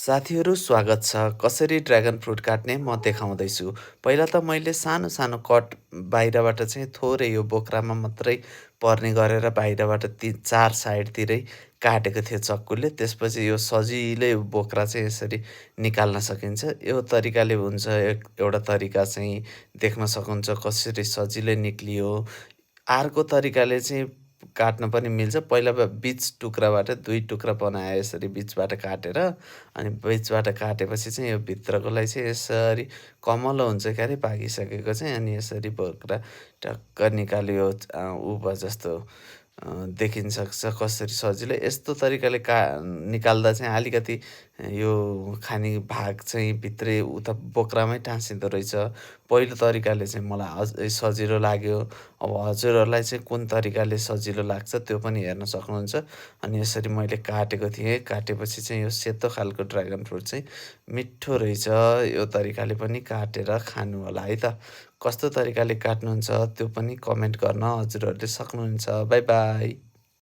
साथीहरू स्वागत छ। कसरी ड्र्यागन फ्रुट काट्ने म देखाउँदैछु। पहिला त मैले सानो सानो कट बाहिरबाट चाहिँ थोरै यो बोक्रामा मात्रै पर्ने गरेर बाहिरबाट 3-4 साइडतिरै काटेको थिएँ चक्कुले। त्यसपछि यो सजिलै बोक्रा चाहिँ यसरी निकाल्न सकिन्छ। यो तरिकाले हुन्छ। एउटा तरिका चाहिँ देख्न सक्नुहुन्छ कसरी सजिलै निक्लियो। अर्को तरिकाले चाहिँ काट्न पनि मिल्छ। पहिला बिच टुक्राबाट 2 टुक्रा बनाएँ यसरी बिचबाट काटेर अनि बिचबाट काटेपछि चाहिँ यो भित्रकोलाई चाहिँ यसरी कमलो हुन्छ क्यारे पाकिसकेको चाहिँ अनि यसरी बोक्रा टक्क निकाल्यो उ भयो जस्तो देखिन सक्छ कसरी सजिलै। यस्तो तरिकाले निकाल्दा चाहिँ अलिकति यो खाने भाग चाहिँ भित्रै उता बोक्रामै टाँसिँदो रहेछ। पहिलो तरिकाले चाहिँ मलाई अझै सजिलो लाग्यो। अब हजुरहरूलाई चाहिँ कुन तरिकाले सजिलो लाग्छ त्यो पनि हेर्न सक्नुहुन्छ। अनि यसरी मैले काटेको थिएँ। काटेपछि चाहिँ यो सेतो खालको ड्र्यागन फ्रुट चाहिँ मिठो रहेछ। यो तरिकाले पनि काटेर खानु होला है त। कस्तो तरिकाले काट्नुहुन्छ त्यो पनि कमेन्ट गर्न हजुरहरूले सक्नुहुन्छ। By by.